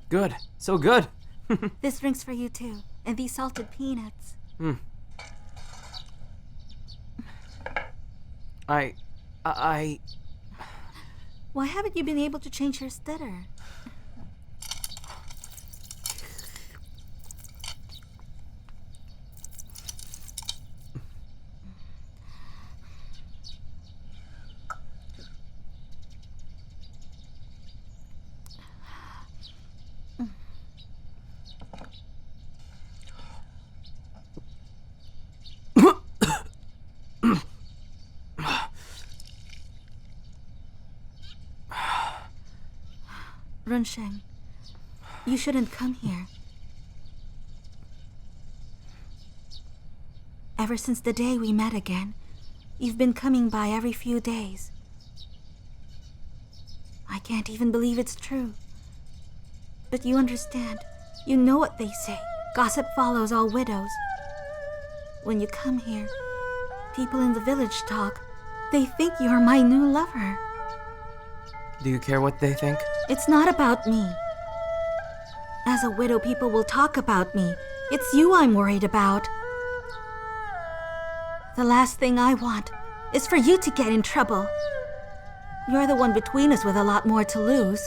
Good. So good. This drink's for you too, and these salted peanuts. Why haven't you been able to change your stutter? Runsheng, you shouldn't come here. Ever since the day we met again, you've been coming by every few days. I can't even believe it's true. But you understand. You know what they say. Gossip follows all widows. When you come here, people in the village talk. They think you're my new lover. Do you care what they think? It's not about me. As a widow, people will talk about me. It's you I'm worried about. The last thing I want is for you to get in trouble. You're the one between us with a lot more to lose.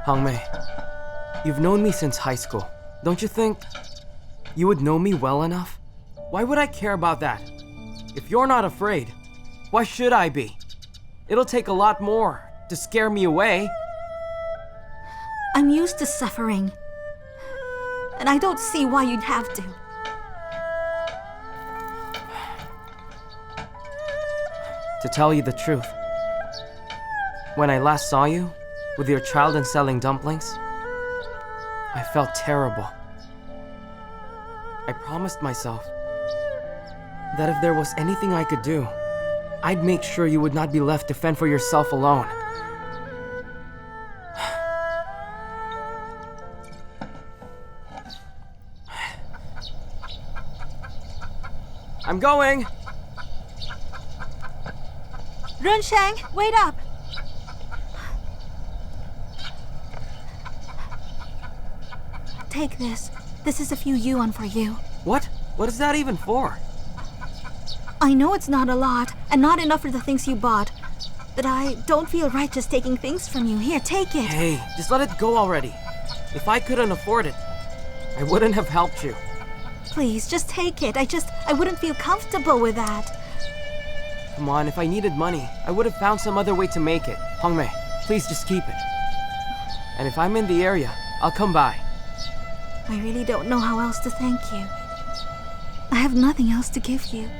Hangmei, you've known me since high school. Don't you think you would know me well enough? Why would I care about that? If you're not afraid, why should I be? It'll take a lot more to scare me away. I'm used to suffering, and I don't see why you'd have to. To tell you the truth, when I last saw you, with your child and selling dumplings, I felt terrible. I promised myself that if there was anything I could do, I'd make sure you would not be left to fend for yourself alone. I'm going! Runsheng, wait up! Take this. This is a few yuan for you. What? What is that even for? I know it's not a lot, and not enough for the things you bought. But I don't feel right just taking things from you. Here, take it. Hey, just let it go already. If I couldn't afford it, I wouldn't have helped you. Please, just take it. I wouldn't feel comfortable with that. Come on, if I needed money, I would have found some other way to make it. Hangmei, please just keep it. And if I'm in the area, I'll come by. I really don't know how else to thank you. I have nothing else to give you.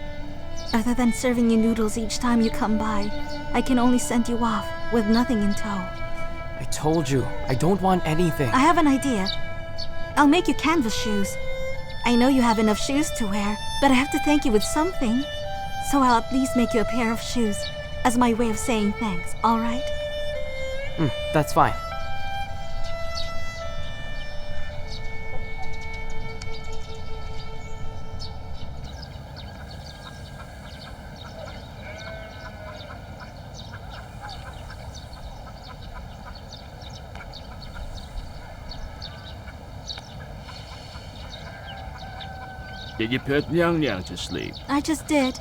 Other than serving you noodles each time you come by, I can only send you off with nothing in tow. I told you, I don't want anything. I have an idea. I'll make you canvas shoes. I know you have enough shoes to wear, but I have to thank you with something. So I'll at least make you a pair of shoes as my way of saying thanks, all right? That's fine. Did you put Liang Liang to sleep? I just did.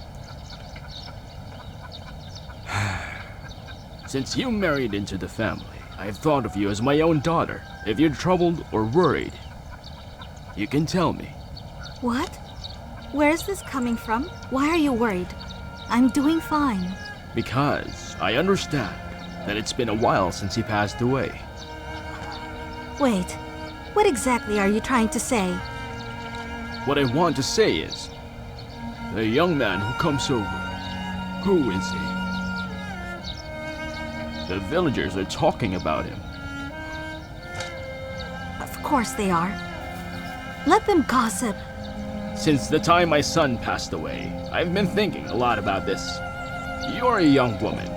Since you married into the family, I've thought of you as my own daughter. If you're troubled or worried, you can tell me. What? Where is this coming from? Why are you worried? I'm doing fine. Because I understand that it's been a while since he passed away. Wait, what exactly are you trying to say? What I want to say is, the young man who comes over, who is he? The villagers are talking about him. Of course they are. Let them gossip. Since the time my son passed away, I've been thinking a lot about this. You're a young woman.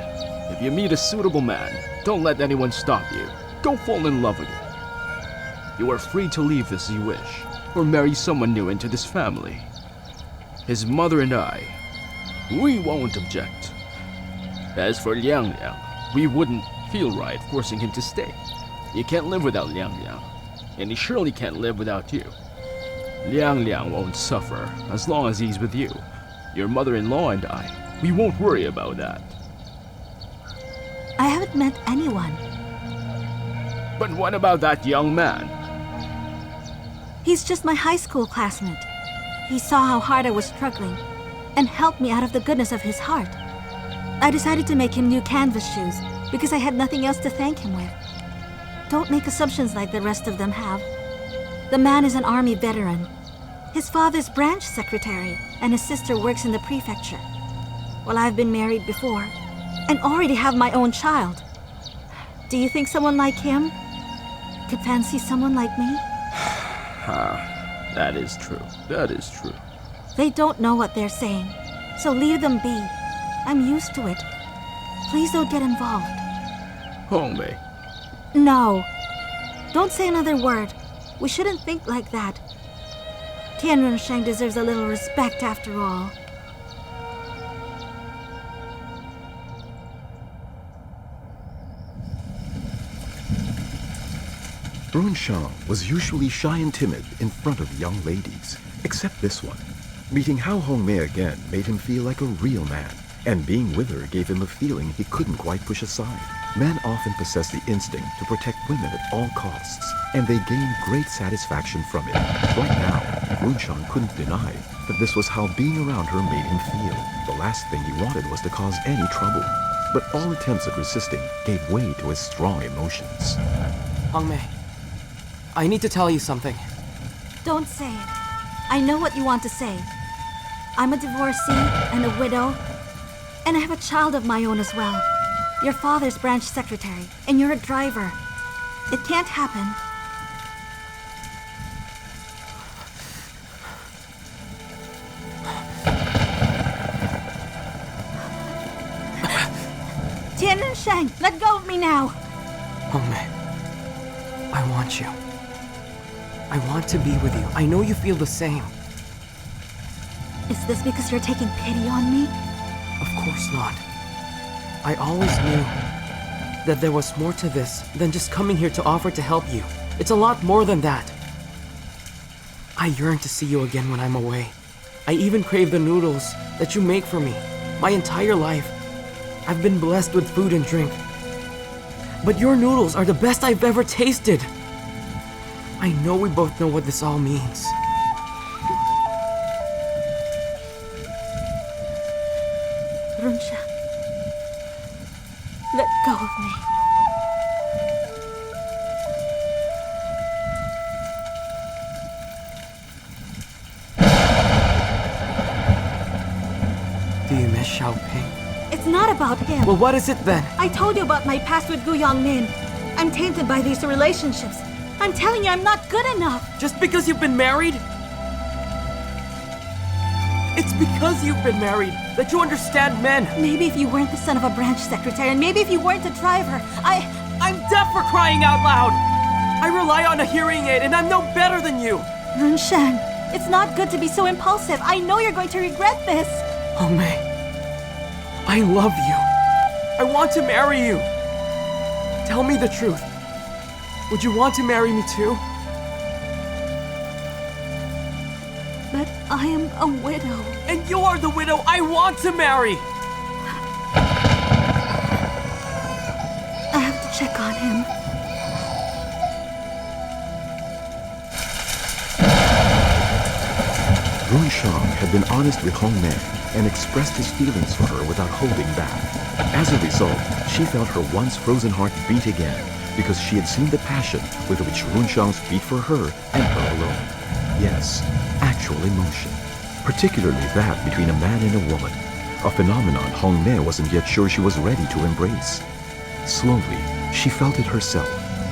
If you meet a suitable man, don't let anyone stop you. Go fall in love again. You are free to leave as you wish, or marry someone new into this family. His mother and I, we won't object. As for Liang Liang, we wouldn't feel right forcing him to stay. You can't live without Liang Liang, and he surely can't live without you. Liang Liang won't suffer as long as he's with you. Your mother-in-law and I, we won't worry about that. I haven't met anyone. But what about that young man? He's just my high school classmate. He saw how hard I was struggling and helped me out of the goodness of his heart. I decided to make him new canvas shoes because I had nothing else to thank him with. Don't make assumptions like the rest of them have. The man is an army veteran. His father's branch secretary, and his sister works in the prefecture. Well, I've been married before and already have my own child. Do you think someone like him could fancy someone like me? That is true. That is true. They don't know what they're saying, so leave them be. I'm used to it. Please don't get involved. Hongmei, No. Don't say another word. We shouldn't think like that. Tianren Sheng deserves a little respect after all. Runshang was usually shy and timid in front of young ladies, except this one. Meeting Hao Hongmei again made him feel like a real man, and being with her gave him a feeling he couldn't quite push aside. Men often possess the instinct to protect women at all costs, and they gain great satisfaction from it. Right now, Runshang couldn't deny that this was how being around her made him feel. The last thing he wanted was to cause any trouble, but all attempts at resisting gave way to his strong emotions. Hongmei, I need to tell you something. Don't say it. I know what you want to say. I'm a divorcee and a widow, and I have a child of my own as well. Your father's branch secretary, and you're a driver. It can't happen. Tianren Sheng, let go of me now! Hongmei, I want you. I want to be with you. I know you feel the same. Is this because you're taking pity on me? Of course not. I always knew that there was more to this than just coming here to offer to help you. It's a lot more than that. I yearn to see you again when I'm away. I even crave the noodles that you make for me. My entire life, I've been blessed with food and drink. But your noodles are the best I've ever tasted. I know we both know what this all means. Runshang, let go of me. Do you miss Xiaoping? It's not about him. Well, what is it then? I told you about my past with Gu Yongmin. I'm tainted by these relationships. I'm telling you, I'm not good enough. Just because you've been married? It's because you've been married that you understand men. Maybe if you weren't the son of a branch secretary, and maybe if you weren't a driver, I'm deaf for crying out loud! I rely on a hearing aid and I'm no better than you! Runshang, it's not good to be so impulsive. I know you're going to regret this. Oh, May. I love you. I want to marry you. Tell me the truth. Would you want to marry me too? But I am a widow. And you're the widow I want to marry! I have to check on him. Runshang had been honest with Hongmei and expressed his feelings for her without holding back. As a result, she felt her once frozen heart beat again because she had seen the passion with which Runshang's beat for her and her alone. Yes, actual emotion, particularly that between a man and a woman, a phenomenon Hongmei wasn't yet sure she was ready to embrace. Slowly, she felt it herself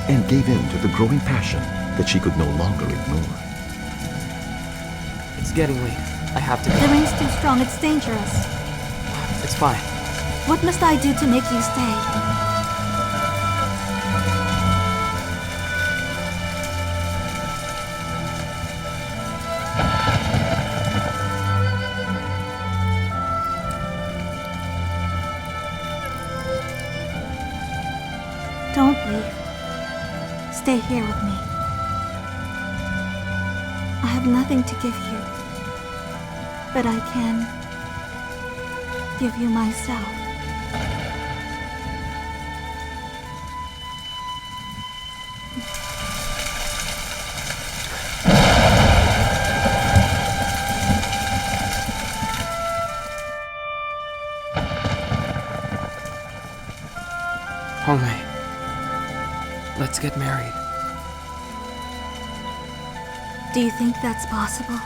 and gave in to the growing passion that she could no longer ignore. It's getting late. I have to The go. rain's too strong, it's dangerous. It's fine. What must I do to make you stay? Don't leave. Stay here with me. I have nothing to give you, but I can give you myself. Hongmei, let's get married. Do you think that's possible?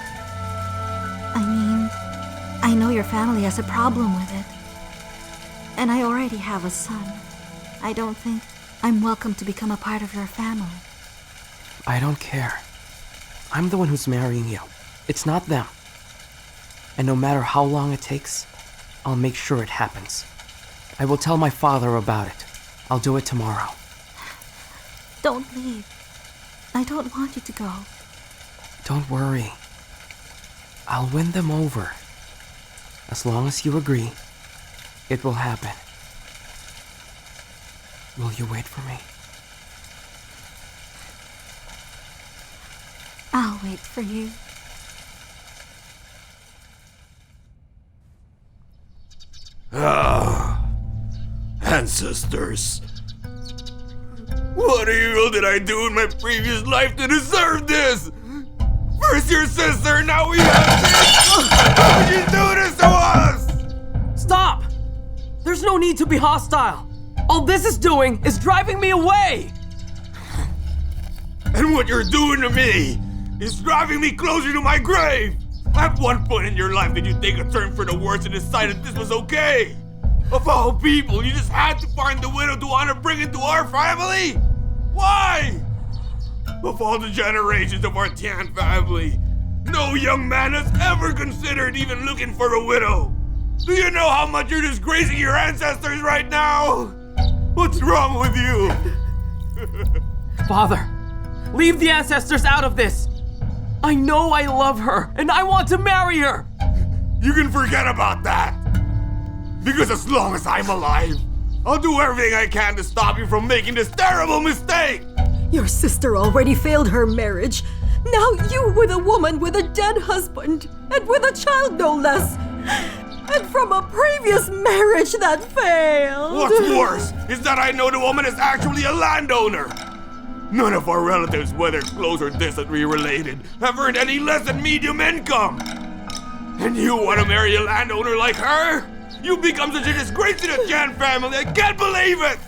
I mean, I know your family has a problem with it. And I already have a son. I don't think I'm welcome to become a part of your family. I don't care. I'm the one who's marrying you. It's not them. And no matter how long it takes, I'll make sure it happens. I will tell my father about it. I'll do it tomorrow. Don't leave. I don't want you to go. Don't worry. I'll win them over. As long as you agree, it will happen. Will you wait for me? I'll wait for you. Ancestors. What evil did I do in my previous life to deserve this? First your sister, now we have this! How could you do this to us? Stop! There's no need to be hostile. All this is doing is driving me away! And what you're doing to me is driving me closer to my grave! At one point in your life did you take a turn for the worse and decided this was okay? Of all people, you just had to find the widow to want to bring into our family? Why? Of all the generations of our Tian family, no young man has ever considered even looking for a widow. Do you know how much you're disgracing your ancestors right now? What's wrong with you? Father, leave the ancestors out of this. I know I love her, and I want to marry her. You can forget about that. Because as long as I'm alive, I'll do everything I can to stop you from making this terrible mistake. Your sister already failed her marriage. Now you with a woman with a dead husband, and with a child no less. And from a previous marriage that failed. What's worse is that I know the woman is actually a landowner. None of our relatives, whether close or distantly related, have earned any less than medium income. And you want to marry a landowner like her? You become such a disgrace to the Jan family, I can't believe it!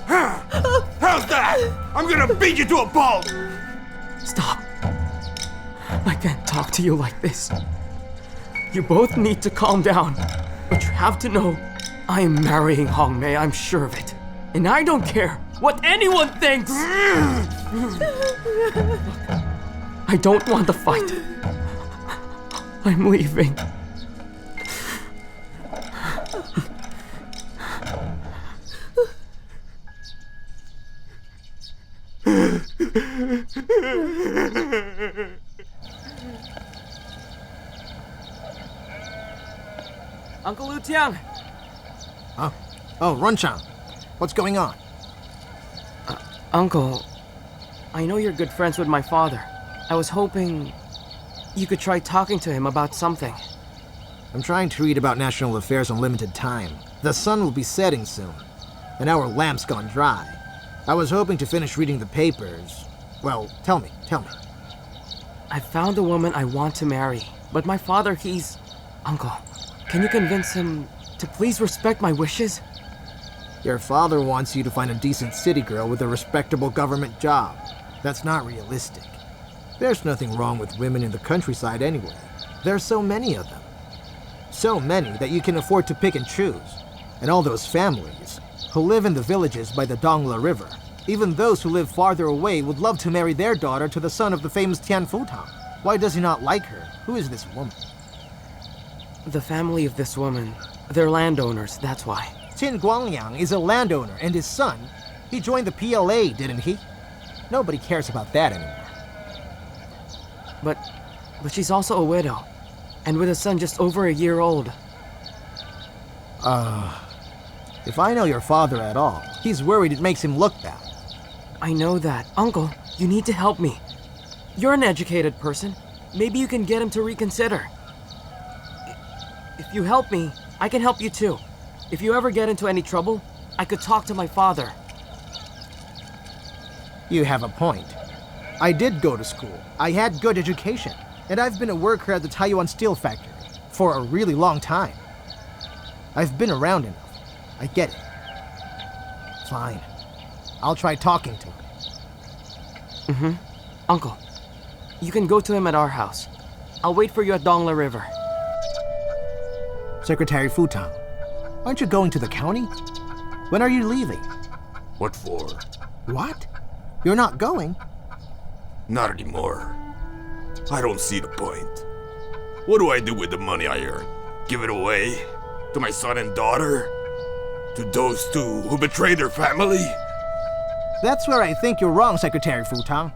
How's that? I'm gonna beat you to a pulp! Stop. I can't talk to you like this. You both need to calm down. But you have to know, I am marrying Hongmei, I'm sure of it. And I don't care what anyone thinks! Look, I don't want the fight. I'm leaving. Uncle Lu Tiang! Huh? Oh, Runchang. What's going on? Uncle, I know you're good friends with my father. I was hoping you could try talking to him about something. I'm trying to read about national affairs on limited time. The sun will be setting soon, and our lamp's gone dry. I was hoping to finish reading the papers. Well, tell me. I found a woman I want to marry, but my father, he's... Uncle, can you convince him to please respect my wishes? Your father wants you to find a decent city girl with a respectable government job. That's not realistic. There's nothing wrong with women in the countryside anyway. There's so many of them. So many that you can afford to pick and choose. And all those families who live in the villages by the Tong Liya River, even those who live farther away would love to marry their daughter to the son of the famous Tian Futang. Why does he not like her? Who is this woman? The family of this woman, they're landowners, that's why. Qin Guangliang is a landowner, and his son, he joined the PLA, didn't he? Nobody cares about that anymore. But she's also a widow, and with a son just over a year old. If I know your father at all, he's worried it makes him look bad. I know that. Uncle, you need to help me. You're an educated person. Maybe you can get him to reconsider. If you help me, I can help you too. If you ever get into any trouble, I could talk to my father. You have a point. I did go to school. I had good education. And I've been a worker at the Taiyuan steel factory for a really long time. I've been around enough. I get it. Fine. I'll try talking to him. Uncle, you can go to him at our house. I'll wait for you at Dongla River. Secretary Futang, aren't you going to the county? When are you leaving? What for? What? You're not going? Not anymore. I don't see the point. What do I do with the money I earn? Give it away? To my son and daughter? To those two who betrayed their family? That's where I think you're wrong, Secretary Futang.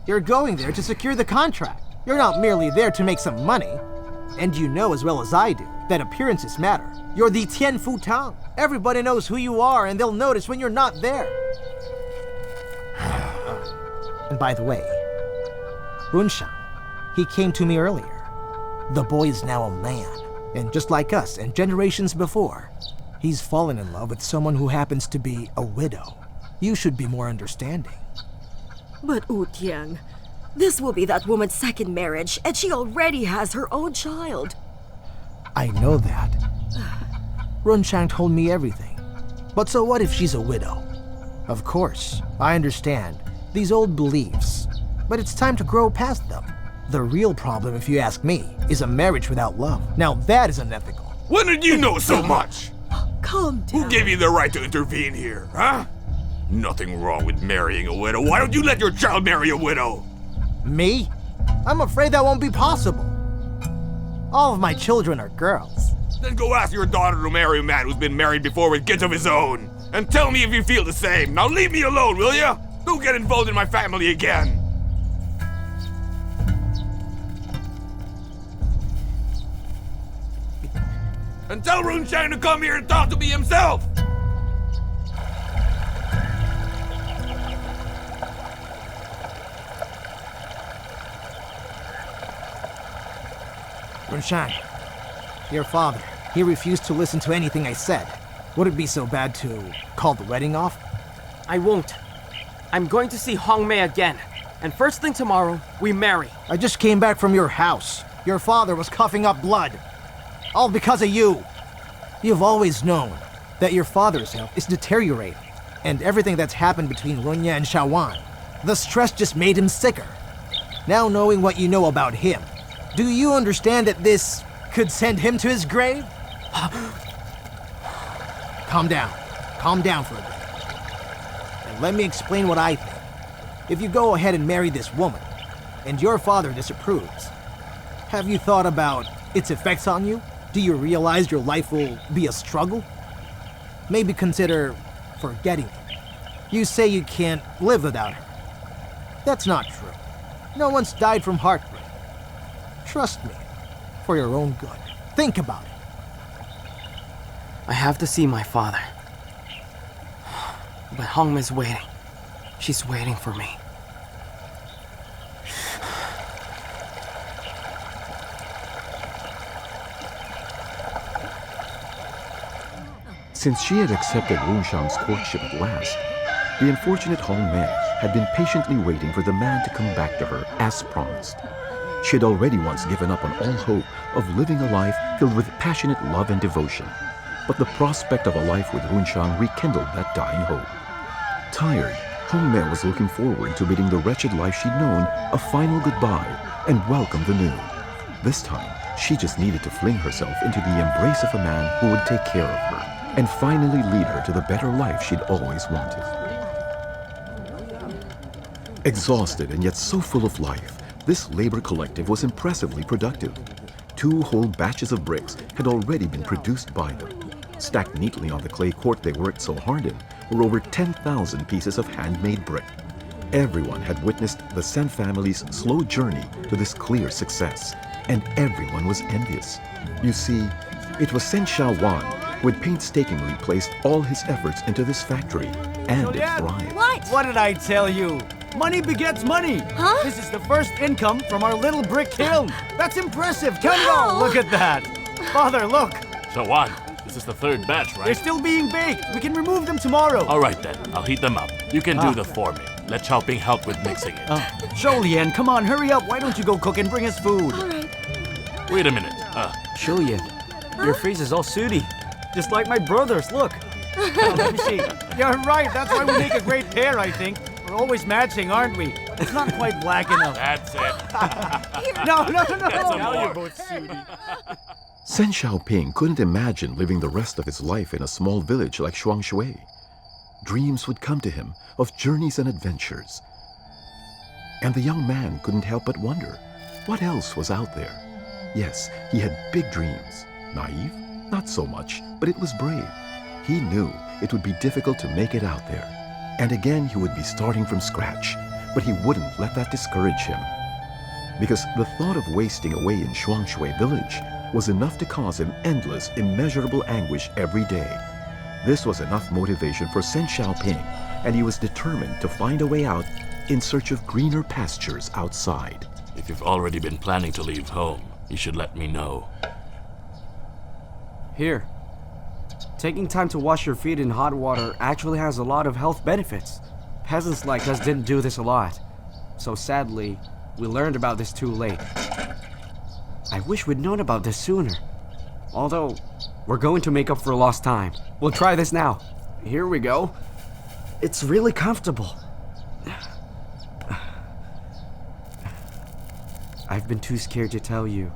You're going there to secure the contract. You're not merely there to make some money. And you know as well as I do that appearances matter. You're the Tian Futang. Everybody knows who you are and they'll notice when you're not there. And by the way, Runshan, he came to me earlier. The boy is now a man. And just like us and generations before, he's fallen in love with someone who happens to be a widow. You should be more understanding. But Wu Tiang, this will be that woman's second marriage, and she already has her own child. I know that. Runshan told me everything. But so what if she's a widow? Of course, I understand. These old beliefs. But it's time to grow past them. The real problem, if you ask me, is a marriage without love. Now that is unethical. When did you know so much? Calm down. Who gave you the right to intervene here, huh? Nothing wrong with marrying a widow. Why don't you let your child marry a widow? Me? I'm afraid that won't be possible. All of my children are girls. Then go ask your daughter to marry a man who's been married before with kids of his own. And tell me if you feel the same. Now leave me alone, will ya? Don't get involved in my family again. And tell Runshan to come here and talk to me himself! Runshan, your father, he refused to listen to anything I said. Would it be so bad to call the wedding off? I won't. I'm going to see Hong Mei again. And first thing tomorrow, we marry. I just came back from your house. Your father was coughing up blood. All because of you. You've always known that your father's health is deteriorating. And everything that's happened between Runya and Shawan, the stress just made him sicker. Now knowing what you know about him, do you understand that this could send him to his grave? Calm down. Calm down for a bit. And let me explain what I think. If you go ahead and marry this woman, and your father disapproves, have you thought about its effects on you? Do you realize your life will be a struggle? Maybe consider forgetting her. You say you can't live without her. That's not true. No one's died from heartbreak. Trust me, for your own good. Think about it. I have to see my father. But Hong Mei's waiting. She's waiting for me. Since she had accepted Runshan's courtship at last, the unfortunate Hong Mei had been patiently waiting for the man to come back to her as promised. She had already once given up on all hope of living a life filled with passionate love and devotion, but the prospect of a life with Runshan rekindled that dying hope. Tired, Hong Mei was looking forward to bidding the wretched life she'd known a final goodbye and welcome the new. This time, she just needed to fling herself into the embrace of a man who would take care of her and finally lead her to the better life she'd always wanted. Exhausted and yet so full of life, this labor collective was impressively productive. 2 whole batches of bricks had already been produced by them. Stacked neatly on the clay court they worked so hard in were over 10,000 pieces of handmade brick. Everyone had witnessed the Sen family's slow journey to this clear success, and everyone was envious. You see, it was Sen Shawan would painstakingly placed all his efforts into this factory, and it Juliet! thrived. What? What did I tell you? Money begets money. Huh? This is the first income from our little brick kiln. That's impressive. Count it all. Look at that. Father, look. So what? This is the third batch, They're right? still being baked. We can remove them tomorrow. All right then, I'll heat them up. You can do the forming. Let Xiaoping help with mixing it. Zhoulian, come on, hurry up. Why don't you go cook and bring us food? All right. Wait a minute. Shulian, your face is all sooty. Just like my brother's, look. Let me see. You're right. That's why we make a great pair, I think. We're always matching, aren't we? It's not quite black enough. That's it. No. Get some Now more. you're both sooty. Sen Xiaoping couldn't imagine living the rest of his life in a small village like Shuangshui. Dreams would come to him of journeys and adventures. And the young man couldn't help but wonder, what else was out there? Yes, he had big dreams. Naive? Not so much, but it was brave. He knew it would be difficult to make it out there. And again, he would be starting from scratch, but he wouldn't let that discourage him. Because the thought of wasting away in Shuangshui village was enough to cause him endless, immeasurable anguish every day. This was enough motivation for Sen Xiaoping, and he was determined to find a way out in search of greener pastures outside. If you've already been planning to leave home, you should let me know. Here. Taking time to wash your feet in hot water actually has a lot of health benefits. Peasants like us didn't do this a lot. So sadly, we learned about this too late. I wish we'd known about this sooner. Although, we're going to make up for lost time. We'll try this now. Here we go. It's really comfortable. I've been too scared to tell you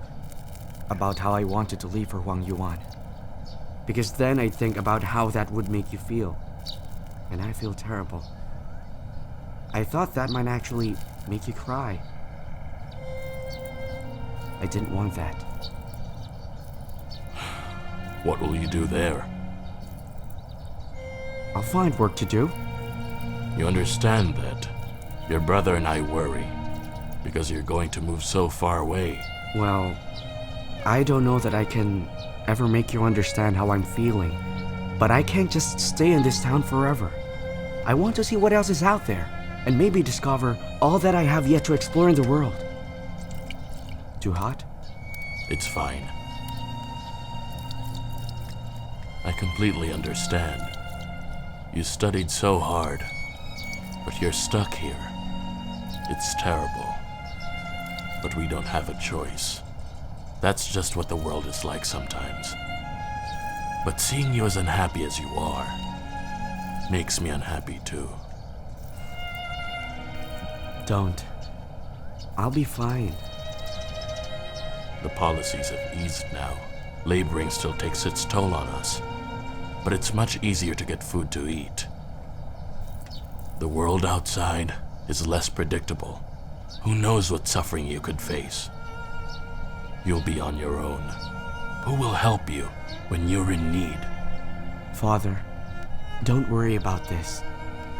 about how I wanted to leave for Huang Yuan. Because then I think about how that would make you feel. And I feel terrible. I thought that might actually make you cry. I didn't want that. What will you do there? I'll find work to do. You understand that your brother and I worry because you're going to move so far away. Well, I don't know that I can ever make you understand how I'm feeling, but I can't just stay in this town forever. I want to see what else is out there, and maybe discover all that I have yet to explore in the world. Too hot? It's fine. I completely understand. You studied so hard, but you're stuck here. It's terrible. But we don't have a choice. That's just what the world is like sometimes. But seeing you as unhappy as you are makes me unhappy too. Don't. I'll be fine. The policies have eased now. Laboring still takes its toll on us. But it's much easier to get food to eat. The world outside is less predictable. Who knows what suffering you could face? You'll be on your own. Who will help you when you're in need? Father, don't worry about this.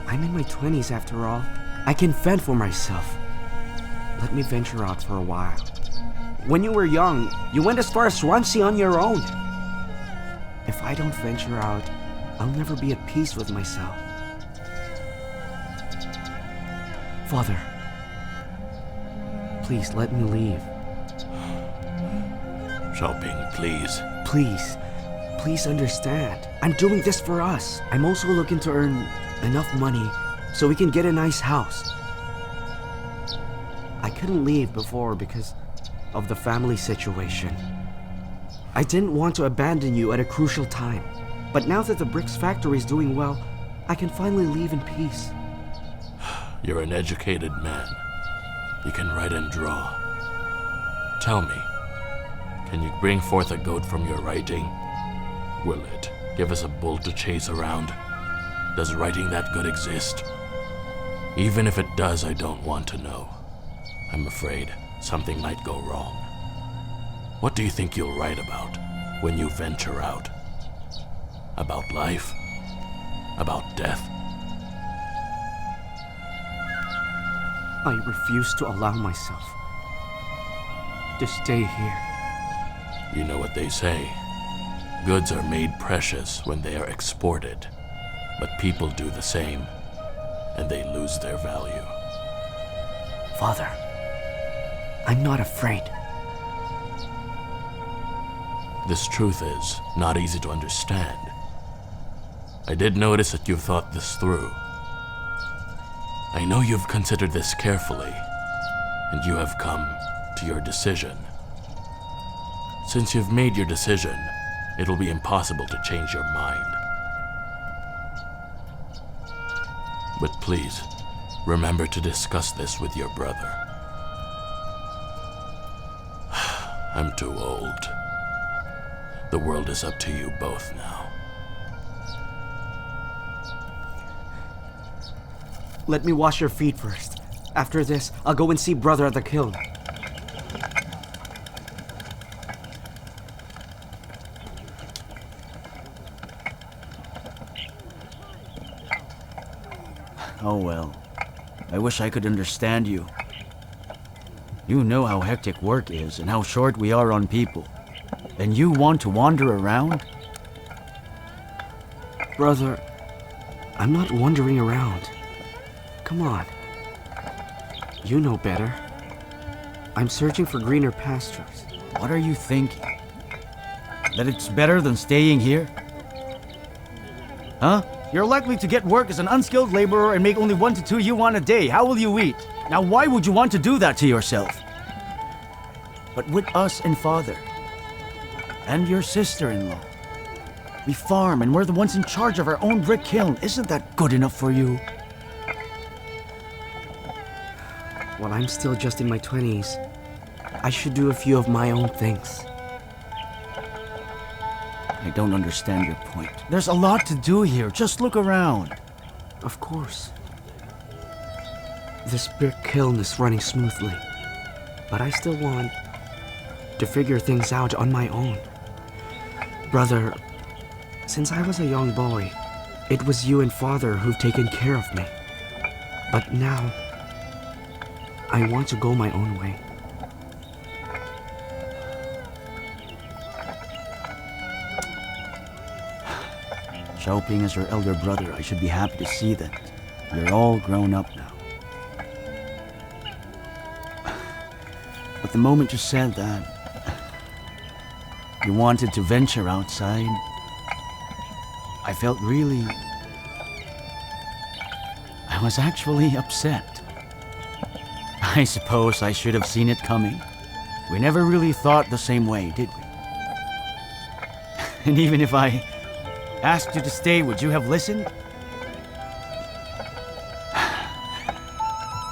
I'm in my 20s after all. I can fend for myself. Let me venture out for a while. When you were young, you went as far as Swansea on your own. If I don't venture out, I'll never be at peace with myself. Father, please let me leave. Xiaoping, please. Please understand. I'm doing this for us. I'm also looking to earn enough money so we can get a nice house. I couldn't leave before because of the family situation. I didn't want to abandon you at a crucial time. But now that the bricks factory is doing well, I can finally leave in peace. You're an educated man. You can write and draw. Tell me, can you bring forth a goat from your writing? Will it give us a bull to chase around? Does writing that good exist? Even if it does, I don't want to know. I'm afraid something might go wrong. What do you think you'll write about when you venture out? About life? About death? I refuse to allow myself to stay here. You know what they say. Goods are made precious when they are exported, but people do the same, and they lose their value. Father, I'm not afraid. This truth is not easy to understand. I did notice that you've thought this through. I know you've considered this carefully, and you have come to your decision. Since you've made your decision, it'll be impossible to change your mind. But please, remember to discuss this with your brother. I'm too old. The world is up to you both now. Let me wash your feet first. After this, I'll go and see brother at the kiln. Oh well. I wish I could understand you. You know how hectic work is and how short we are on people. And you want to wander around? Brother, I'm not wandering around. Come on. You know better. I'm searching for greener pastures. What are you thinking? That it's better than staying here? Huh? You're likely to get work as an unskilled laborer and make only 1 to 2 yuan a day. How will you eat? Now why would you want to do that to yourself? But with us and father, and your sister-in-law, we farm and we're the ones in charge of our own brick kiln. Isn't that good enough for you? While I'm still just in my 20s, I should do a few of my own things. I don't understand your point. There's a lot to do here. Just look around. Of course. This brick kiln is running smoothly, but I still want to figure things out on my own. Brother, since I was a young boy, it was you and father who've taken care of me. But now, I want to go my own way. Xiaoping as your elder brother, I should be happy to see that you're all grown up now. But the moment you said that, you wanted to venture outside, I felt I was actually upset. I suppose I should have seen it coming. We never really thought the same way, did we? And even if I asked you to stay, would you have listened?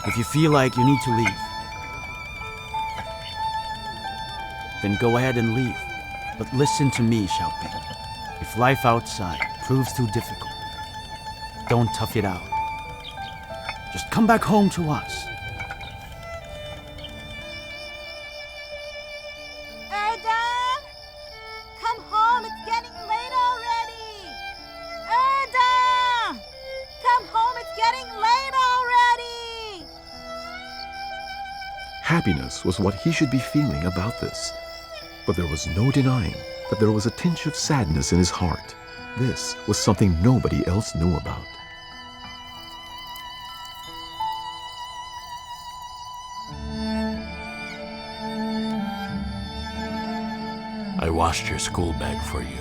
If you feel like you need to leave, then go ahead and leave. But listen to me, Xiaoping. If life outside proves too difficult, don't tough it out. Just come back home to us. Erdan! Come home, it's getting late already! Erdan! Come home, it's getting late already! Happiness was what he should be feeling about this. But there was no denying that there was a tinge of sadness in his heart. This was something nobody else knew about. I washed your school bag for you,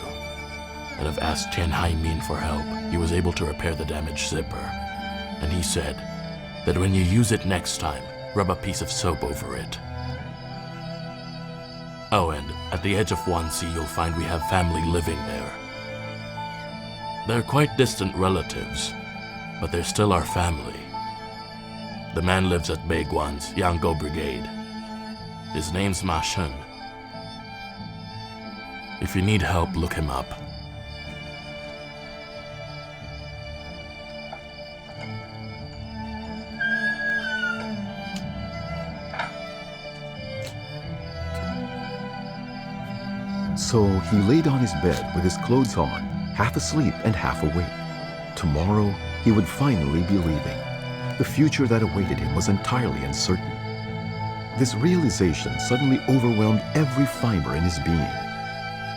and I've asked Tian Haimin for help. He was able to repair the damaged zipper, and he said that when you use it next time, rub a piece of soap over it. Oh, and at the edge of Wanxi, you'll find we have family living there. They're quite distant relatives, but they're still our family. The man lives at Beiguan's Yanggo Brigade. His name's Ma Shen. If you need help, look him up. So he laid on his bed with his clothes on, half asleep and half awake. Tomorrow, he would finally be leaving. The future that awaited him was entirely uncertain. This realization suddenly overwhelmed every fiber in his being.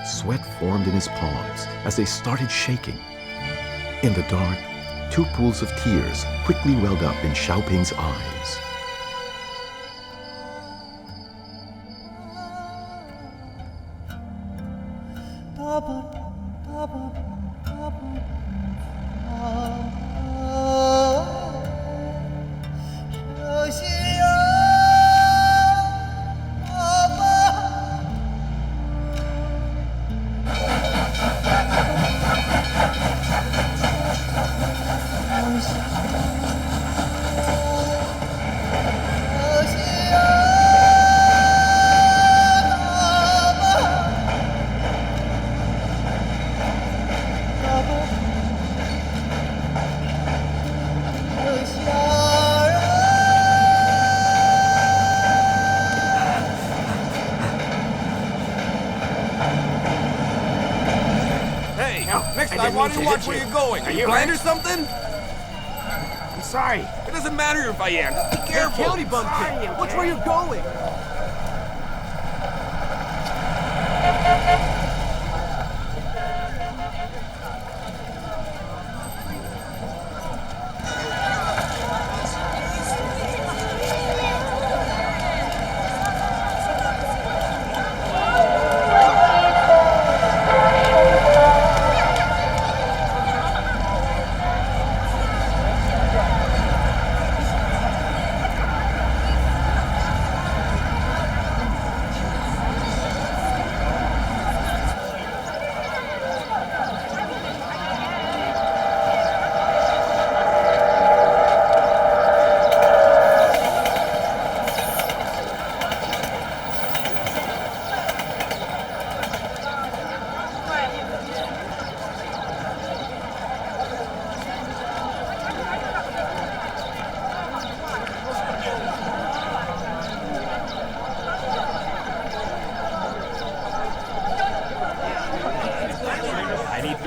sweat formed in his palms as they started shaking. In the dark, two pools of tears quickly welled up in Xiaoping's eyes. Why do you watch where you're going? Are you blind or something? I'm sorry. It doesn't matter if I am. Just be careful. County bumpkin. Watch where you're going.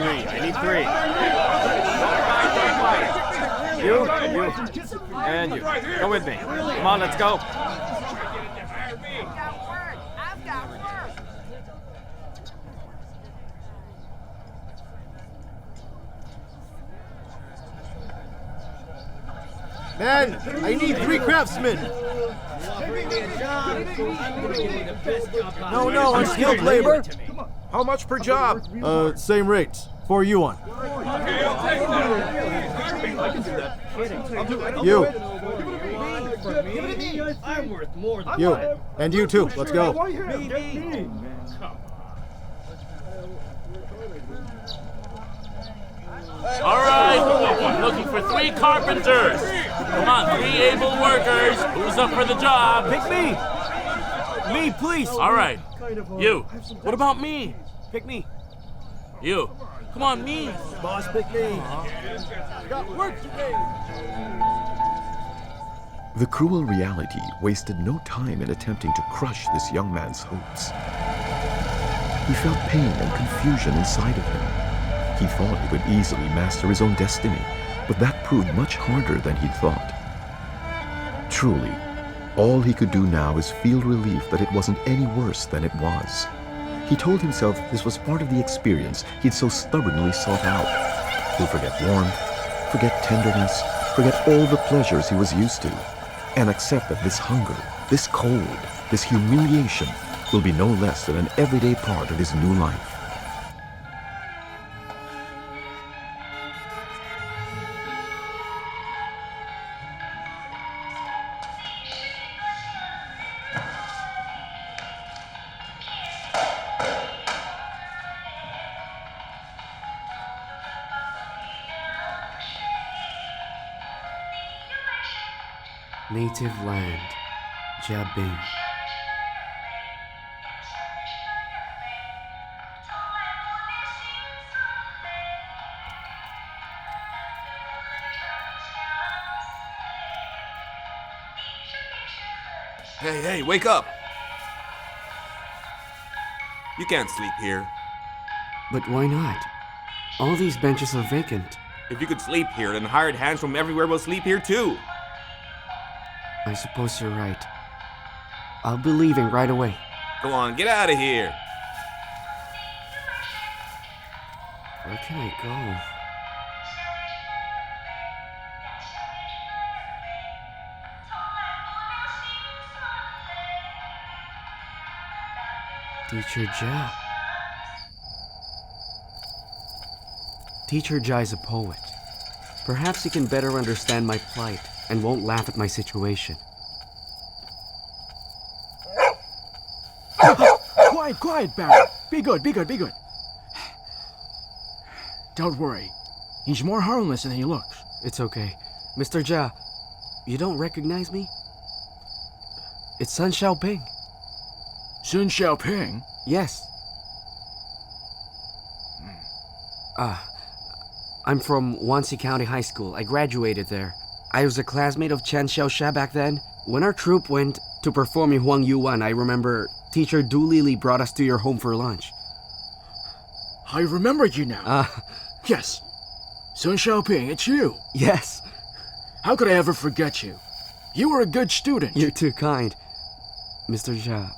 I need three. You, and you. Go with me. Come on, let's go. Men, I need 3 craftsmen. No, unskilled labor. How much per job? Same rates. For Yuan. You. I'm worth more than You. And you too. Let's go. All right, I'm looking for 3 carpenters. Come on, 3 able workers. Who's up for the job? Pick me! Me, please! All right, you. What about me? Pick me. You. Come on, me. Boss, pick me. Got work today. The cruel reality wasted no time in attempting to crush this young man's hopes. He felt pain and confusion inside of him. He thought he could easily master his own destiny, but that proved much harder than he'd thought. Truly, all he could do now is feel relief that it wasn't any worse than it was. He told himself this was part of the experience he'd so stubbornly sought out. He'll forget warmth, forget tenderness, forget all the pleasures he was used to, and accept that this hunger, this cold, this humiliation will be no less than an everyday part of his new life. Native land, Jiabing. Hey, wake up! You can't sleep here. But why not? All these benches are vacant. If you could sleep here, then hired hands from everywhere will sleep here too. I suppose you're right. I'll be leaving right away. Go on, get out of here. Where can I go? Teacher Jia. Teacher Jia is a poet. Perhaps he can better understand my plight and won't laugh at my situation. Quiet, quiet, Barry. Be good, be good, be good. Don't worry. He's more harmless than he looks. It's okay. Mr. Jia, you don't recognize me? It's Sun Xiaoping. Sun Xiaoping? Yes. I'm from Wanxi County High School. I graduated there. I was a classmate of Chen Xiaoxia back then. When our troupe went to perform in Yuan, I remember teacher Du Lili brought us to your home for lunch. I remember you now. Yes. Sun Xiaoping, it's you. Yes. How could I ever forget you? You were a good student. You're too kind. Mr. Jia,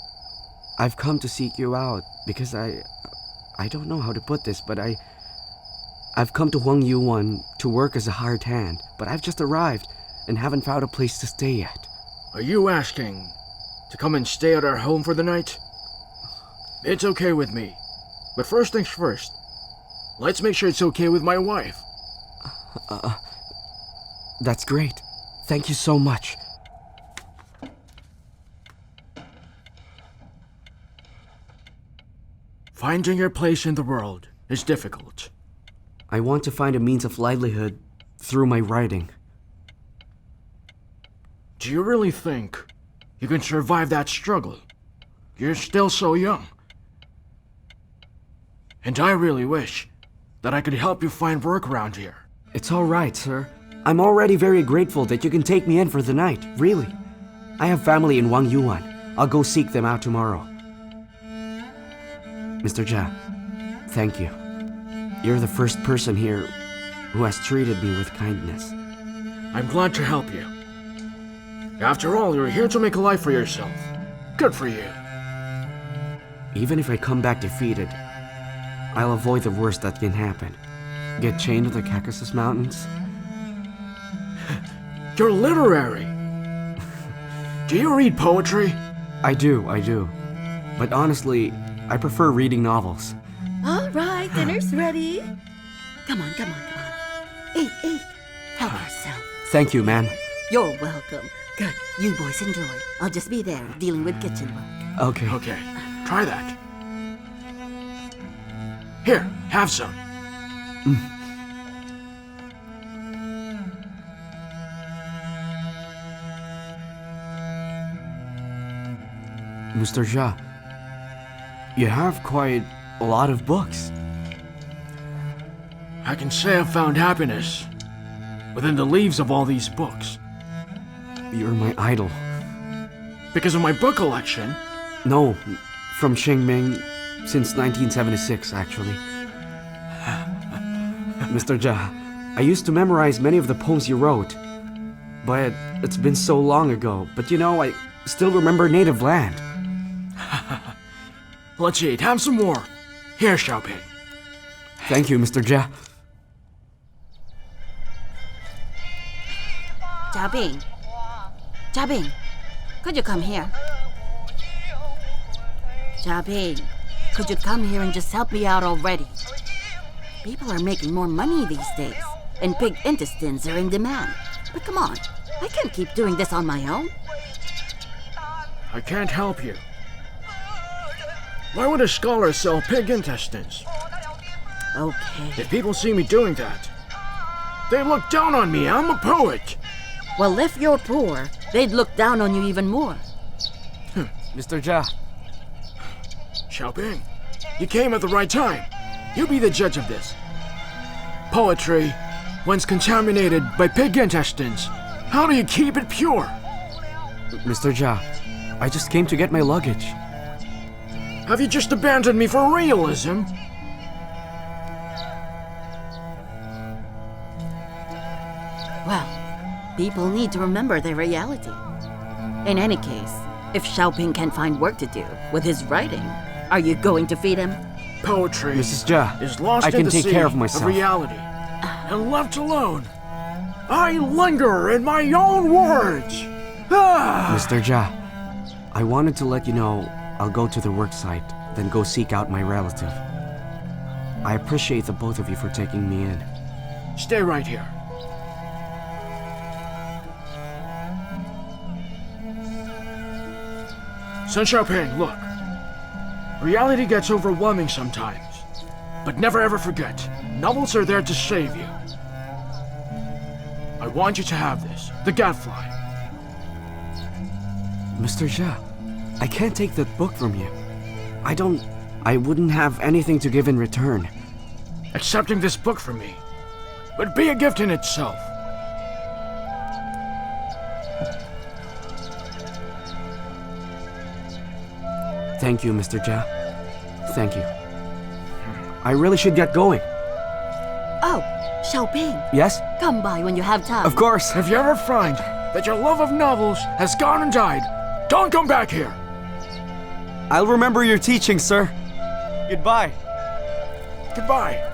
I've come to seek you out because I don't know how to put this, but I've come to Yuan to work as a hired hand, but I've just arrived and haven't found a place to stay yet. Are you asking to come and stay at our home for the night? It's okay with me. But first things first, let's make sure it's okay with my wife. That's great. Thank you so much. Finding your place in the world is difficult. I want to find a means of livelihood through my writing. Do you really think you can survive that struggle? You're still so young. And I really wish that I could help you find work around here. It's all right, sir. I'm already very grateful that you can take me in for the night, really. I have family in Yuan. I'll go seek them out tomorrow. Mr. Jia, thank you. You're the first person here who has treated me with kindness. I'm glad to help you. After all, you're here to make a life for yourself. Good for you. Even if I come back defeated, I'll avoid the worst that can happen. Get chained to the Caucasus Mountains. You're literary. Do you read poetry? I do. But honestly, I prefer reading novels. All right, dinner's ready. Come on. Eat. Help yourself. Thank you, ma'am. You're welcome. Good. You boys enjoy. I'll just be there dealing with kitchen work. Okay. Okay, try that. Here, have some. Mr. Jia, you have quite a lot of books. I can say I've found happiness within the leaves of all these books. You're my idol. Because of my book collection? No, from Qingming since 1976, actually. Mr. Jia, I used to memorize many of the poems you wrote, but it's been so long ago. But you know, I still remember native land. Let's eat. Have some more. Here, Xiaoping. Thank you, Mr. Jia. Jiabing, could you come here? Jiabing, could you come here and just help me out already? People are making more money these days, and pig intestines are in demand. But come on, I can't keep doing this on my own. I can't help you. Why would a scholar sell pig intestines? Okay. If people see me doing that, they look down on me. I'm a poet. Well, if you're poor, they'd look down on you even more. Mr. Jia. Xiaoping, you came at the right time. You be the judge of this. Poetry, once contaminated by pig intestines, how do you keep it pure? Mr. Jia, I just came to get my luggage. Have you just abandoned me for realism? Well, people need to remember their reality. In any case, if Xiaoping can't find work to do with his writing, are you going to feed him? Poetry Mrs. Jia, is lost I in can the take sea care of myself. reality. And left alone, I linger in my own words. Mr. Jia, I wanted to let you know I'll go to the work site, then go seek out my relative. I appreciate the both of you for taking me in. Stay right here. Sun Xiaoping, look. Reality gets overwhelming sometimes. But never ever forget, novels are there to save you. I want you to have this, the gadfly. Mr. Jia, I can't take that book from you. I wouldn't have anything to give in return. Accepting this book from me would be a gift in itself. Thank you, Mr. Jia. Thank you. I really should get going. Oh, Xiaoping. Yes? Come by when you have time. Of course. If you ever find that your love of novels has gone and died, don't come back here. I'll remember your teaching, sir. Goodbye. Goodbye.